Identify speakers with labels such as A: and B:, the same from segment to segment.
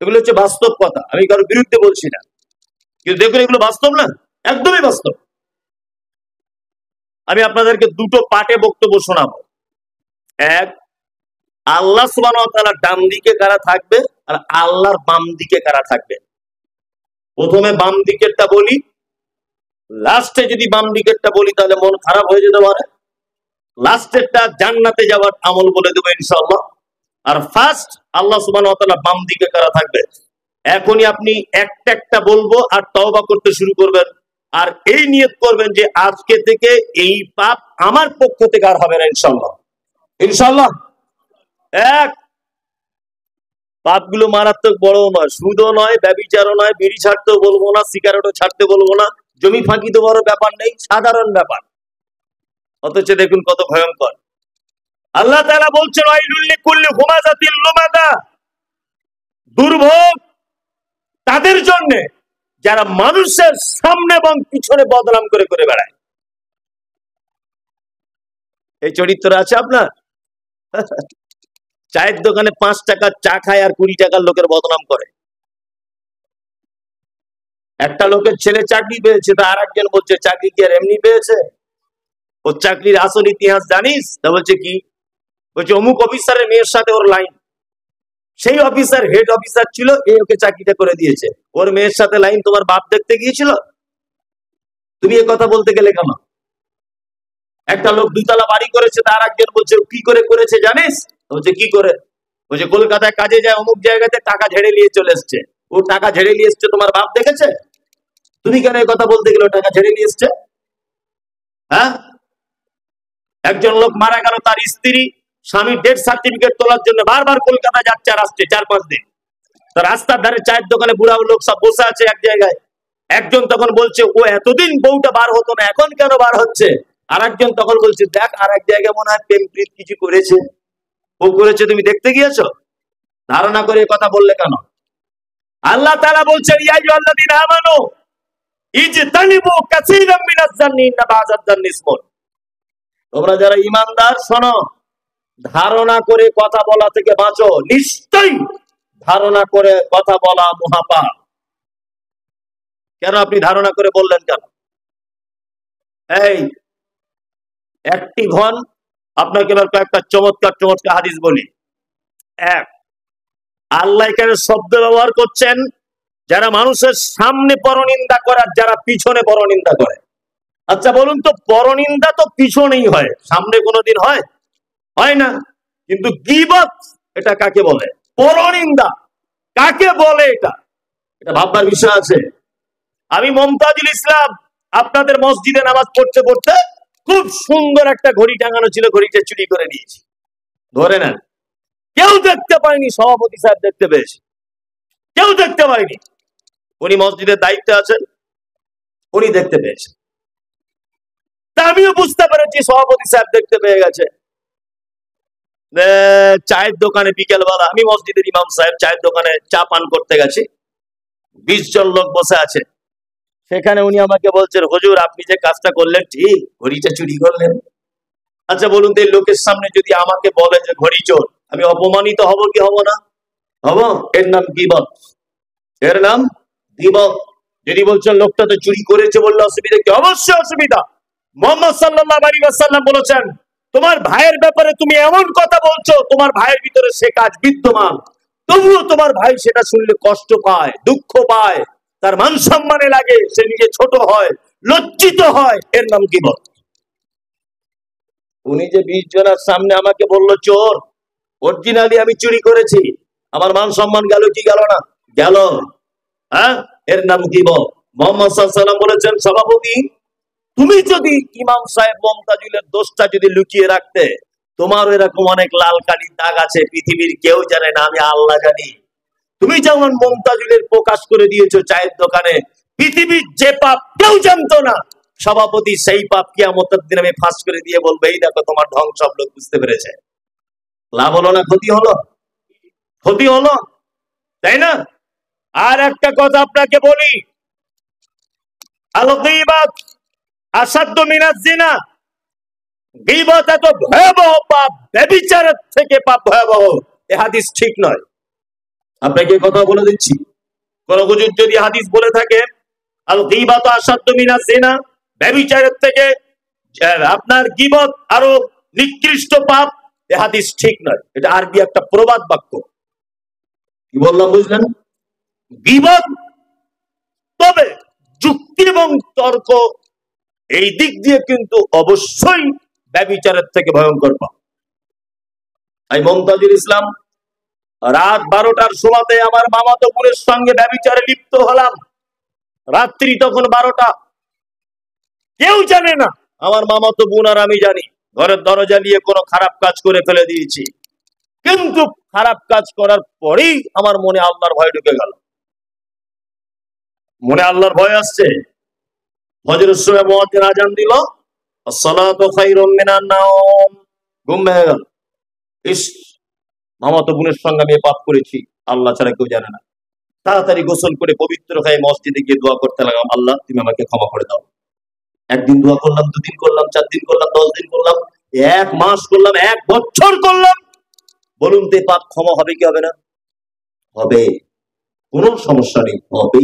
A: এগুলো হচ্ছে বাস্তব কথা, আমি কারোর বিরুদ্ধে বলছি না, কিন্তু দেখুন এগুলো বাস্তব না, একদমই বাস্তব। আমি আপনাদেরকে দুটো পার্টে বক্তব্য শোনাবো। এক, আল্লাহ সুবহানাহু ওয়া তাআলার ডান দিকে কারা থাকবে আর আল্লাহর বাম দিকে কারা থাকবে। প্রথমে বাম দিকেরটা বলি, লাস্টে যদি বাম দিকেরটা বলি তাহলে মন খারাপ হয়ে যেতে পারে। লাস্টেরটা জান্নাতে যাওয়ার আমল বলে দেবো ইনশাআল্লাহ। আর ফার্স্ট আল্লাহ সুবহানাহু ওয়া তাআলা বাম দিকে কারা থাকবে, এখনই আপনি একটা একটা বলবো আর তওবা করতে শুরু করবেন, আর এই নিয়ত করবেন যে আজকে থেকে এই পাপ আমার পক্ষ থেকে আর হবে না ইনশাআল্লাহ। ইনশাআল্লাহ। এক, পাপগুলো মারাত্মক বড় নয়, সুদও নয়, ব্যভিচারও নয়, বিড়ি ছাড়তেও বলবো না, সিগারেটও ছাড়তে বলবো না, জমি ফাঁকি তো বড় ব্যাপার নেই, সাধারণ ব্যাপার, অথচ দেখুন কত ভয়ঙ্কর। আল্লাহ তাআলা বলছেন ওয়াইলুল লিকুল্লি হুমাযাতিল লুমাযা, দুর্ভোগ তাদের জন্য যারা মানুষের সামনে এবং পিছনে বদনাম করে করে বেড়ায়। এই চরিত্র আছে আপনার? চায়ের দোকানে 5 টাকার চা খায় আর 20 টাকার লোকের বদনাম করে। একটা লোকের ছেলে চাকরি পেয়েছে, তা আর একজন বলছে চাকরি কি আর এমনি পেয়েছে, ওর চাকরির আসল ইতিহাস জানিস? তা বলছে কি? বলছে অমুক অফিসারের মেয়ের সাথে ওর লাইন, সেই অফিসার হেড অফিসার ছিল, এই ওকে চাকরিটা করে দিয়েছে, ওর মেয়ের সাথে লাইন তোমার বাপ দেখতে গিয়েছিল, তুমি এ কথা বলতে গেলে কেন? একটা লোক 2 তলা বাড়ি করেছে, তার একজন বলছে কি করে করেছে জানিস? বলছে কি করে? বলছে কলকাতায় কাজে যায়, অমুক জায়গাতে টাকা ঝেড়ে নিয়ে চলে এসছে, ও টাকা ঝেড়ে নিয়ে এসছে তোমার বাপ দেখেছে, তুমি কেন এই কথা বলতে গেলে টাকা ঝেড়ে নিয়ে এসছে? হ্যাঁ, একজন লোক মারা গেল, তার স্ত্রী স্বামীর ডেথ সার্টিফিকেট তোলার জন্য বারবার কলকাতা যাচ্ছে আর আসছে 4-5 দিন। তো রাস্তার ধারে চায়ের দোকানে বুড়া লোক সব বসে আছে এক জায়গায়, একজন তখন বলছে ও এতদিন বউটা বার হতো না, এখন কেন বার হচ্ছে? আর একজন তখন বলছে দেখ আর এক জায়গায় মনে হয় প্রেম প্রীত কিছু করেছে, ও করেছে, তুমি দেখতে গিয়েছো? ধারণা করে কথা বললে কেন? আল্লাহ তাআলা বলছেন ইয়া আইয়ুহাল্লাযীনা আমানু ইজতানিবু কাসীরাম মিনাজ জান্নি ইন্না বা'যাজ জান্নি ইসমুন, তোমরা যারা ঈমানদার শোনো, ধারণা করে কথা বলা থেকে বাঁচো, নিশ্চয়ই ধারণা করে কথা বলা মহাপাপ। কেন আপনি ধারণা করে বললেন কেন? এই অ্যাক্টিভ হন, আপনাকে এবার কয়েকটা চমৎকার চমৎকার হাদিস বলি। এক, আল্লাহ এখানে শব্দ ব্যবহার করছেন যারা মানুষের সামনে পরনিন্দা করে আর যারা পিছনে পরনিন্দা করে। আচ্ছা বলুন তো, পরনিন্দা তো পিছনেই হয়, সামনে কোনোদিন হয়? হয় না। কিন্তু গীবত এটা কাকে বলে? পরনিন্দা কাকে বলে? এটা ভাববার বিষয় আছে। আমি মমতাজুল ইসলাম আপনাদের মসজিদে নামাজ পড়তে পড়তে খুব সুন্দর একটা ঘড়ি টাঙানো ছিল, ঘড়িটা চুরি করে নিয়েছি, ধরে নেন। কেউ দেখতে পায়নি, সভাপতি সাহেব দেখতে পেয়েছে, কেউ দেখতে পায়নি, উনি মসজিদের দায়িত্বে আছেন, উনি দেখতে পেয়েছেন। তা আমিও বুঝতে পেরেছি সভাপতি সাহেব দেখতে পেয়ে গেছে। চায়ের দোকানে বিকেলবেলা, আমি মসজিদের ইমাম সাহেব, চায়ের দোকানে চা পান করতে গেছি, 20 জন লোক বসে আছে, সেখানে উনি আমাকে বলছেন হুজুর আপনি যে কাজটা করলেন ঠিক, ঘড়িটা চুরি করলেন। আচ্ছা বলুন তো, এই লোকের সামনে যদি আমাকে বলে যে ঘড়ি চোর, আমি অপমানিত হব কি হব না? হব। এর নাম গীবত, এর নাম গীবত। যদি বলছেন লোকটা তো চুরি করেছে বললে অসুবিধা কি? অবশ্যই অসুবিধা। মুহাম্মদ সাল্লাল্লাহু আলাইহি ওয়াসাল্লাম বলেছেন তোমার ভাইয়ের ব্যাপারে তুমি এমন কথা বলছো, তোমার ভাইয়ের ভিতরে সে কাজ বিদ্যমান, তবুও তোমার ভাই সেটা শুনলে কষ্ট পায়, দুঃখ পায়, তার মান সম্মানে লাগে, সে নিজে ছোট হয়, লজ্জিত হয়, এর নাম গীবত। উনি যে 20 জনের সামনে আমাকে বলল চোর, অরিজিনালি আমি চুরি করেছি, আমার মান সম্মান গেল কি গেল না? গেল। হ্যাঁ, এর নাম গীবত। মুহাম্মদ সাল্লাল্লাহু আলাইহি ওয়াসাল্লাম বলেছেন সভাপতি তুমি যদি ইমাম সাহেব মমতাজুলের দোষটা যদি লুকিয়ে রাখতে, তোমার এরকম অনেক লাল কালির দাগ আছে, পৃথিবীর কেউ জানে না, আমি আল্লাহ জানি। তুমি যেমন মমতাজুলের প্রকাশ করে দিয়েছো চায়ের দোকানে, পৃথিবীর যে পাপ কেউ জানতো না, সভাপতি সেই পাপ কিয়ামতের দিন আমি ফাঁস করে দিয়ে বলবো এই দেখো তোমার ঢং সব লোক বুঝতে পেরেছে। লাভ হলো না ক্ষতি হলো? ক্ষতি হলো, তাই না? আর একটা কথা আপনাকে বলি, আল গীবাত আসাদ্দু মিনাজ জিনা, গীবত এত ভয়াবহ পাপ, ব্যভিচারের থেকে পাপ ভয়াবহ, এ হাদিস ঠিক নয়। আপনাকে কথা বলে দিচ্ছি, কোন হুজুর যদি হাদিস বলে থাকে আল গীবাতু আশাদ্দু মিনাজ জিনা, ব্যভিচারের থেকে আপনার গীবত আরো নিকৃষ্ট পাপ, এ হাদিস ঠিক নয়। এটা আরবি একটা প্রবাদ বাক্য। কি বললাম বুঝলেন? গীবত, তবে যুক্তি এবং তর্ক এই দিক দিয়ে কিন্তু অবশ্যই ব্যভিচারের থেকে ভয়ঙ্কর পাপ। তাই মমতাজুল ইসলাম রাত 12টার সময়তে আমার মামাতো বোনের সঙ্গে ব্যভিচারে লিপ্ত হলাম। রাত্রি তখন 12টা, কেউ জানে না, আমার মামাতো বোন আর আমি জানি। ঘরের দরজা নিয়ে কোনো খারাপ কাজ করে ফেলে দিয়েছি, কিন্তু খারাপ কাজ করার পরেই আমার মনে আল্লাহর ভয় ঢুকে গেল। মনে আল্লাহর ভয় আসছে। ফজরের সময় মুয়াজ্জিন আজান দিল, আসসালাতু খায়রুম মিনান নাওম, ঘুম ভেঙে গেল। ইস, মামাতো বোনের সঙ্গে আমি পাপ করেছি, আল্লাহ ছাড়া কেউ জানে না। তাড়াতাড়ি গোসল করে পবিত্র হয়ে মসজিদে গিয়ে দোয়া করতে লাগলাম, আল্লাহ তুমি আমাকে ক্ষমা করে দাও। একদিন দোয়া করলাম, 2 দিন করলাম, 4 দিন করলাম, 10 দিন করলাম, 1 মাস করলাম, 1 বছর করলাম। বলুন তো পাপ ক্ষমা হবে কি হবে না? হবে, কোনো সমস্যা নেই, হবে।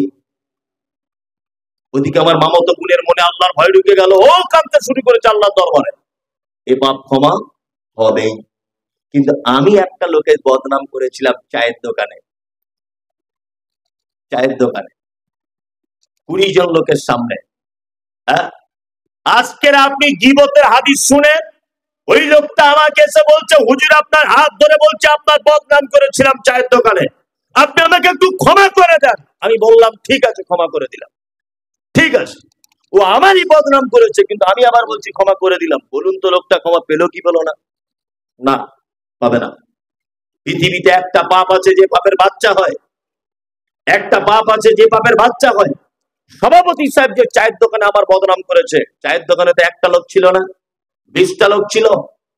A: ওদিকে আমার মামাতো বোনের মনে আল্লাহর ভয় ঢুকে গেল, ও কাঁদতে শুরু করেছে আল্লাহর দরবারে, এই পাপ ক্ষমা হবে। কিন্তু আমি একটা লোকের বদনাম করেছিলাম চায়ের দোকানে, 20 জন লোকের সামনে। হ্যাঁ, আজকের আপনি গীবতের হাদিস শুনে ওই লোকটা আমাকে এসে বলছে, হুজুর আপনার হাত ধরে বলছে আপনার বদনাম করেছিলাম চায়ের দোকানে, আপনি আমাকে একটু ক্ষমা করে দেন। আমি বললাম ঠিক আছে, ক্ষমা করে দিলাম। ঠিক আছে, ও আমারই বদনাম করেছে, কিন্তু আমি আবার বলছি ক্ষমা করে দিলাম। বলুন তো লোকটা ক্ষমা পেলো কি পেলো না? না, পাবে না। পৃথিবীতে একটা পাপ আছে যে পাপের বাচ্চা হয়, একটা পাপ আছে যে পাপের বাচ্চা হয়। সভাপতি সাহেব যে চায়ের দোকানে আমার বদনাম করেছে, চায়ের দোকানে তো একটা লোক ছিল না, 20টা লোক ছিল।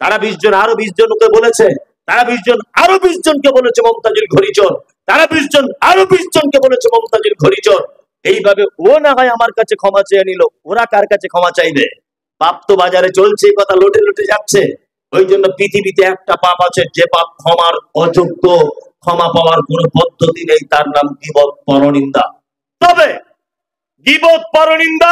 A: তারা 20 জন আরো 20 জনকে বলেছে, তারা 20 জন আরো 20 জনকে বলেছে মমতাজুল ঘড়িচোর, তারা 20 জন আরো 20 জনকে বলেছে মমতাজুল ঘড়িচোর। এইভাবে ও না হয় আমার কাছে ক্ষমা চেয়ে নিল, ওরা কার কাছে ক্ষমা চাইবে? পাপ তো বাজারে চলছে, কথা লোটে লোটে যাচ্ছে। ওই জন্য পৃথিবীতে একটা পাপ আছে যে পাপ ক্ষমার অযোগ্য, ক্ষমা পাওয়ার কোনো পদ্ধতি নেই, তার নাম গীবত, পরনিন্দা। তবে গীবত, পরনিন্দা,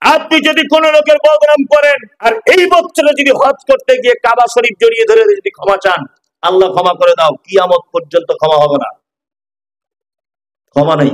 A: আপনি যদি কোন লোকের বদনাম করেন আর এই বছরে যদি হজ করতে গিয়ে কাবা শরীফ জড়িয়ে ধরে যদি ক্ষমা চান, আল্লাহ ক্ষমা করে দাও, কিয়ামত পর্যন্ত ক্ষমা হবে না, ক্ষমা নেই।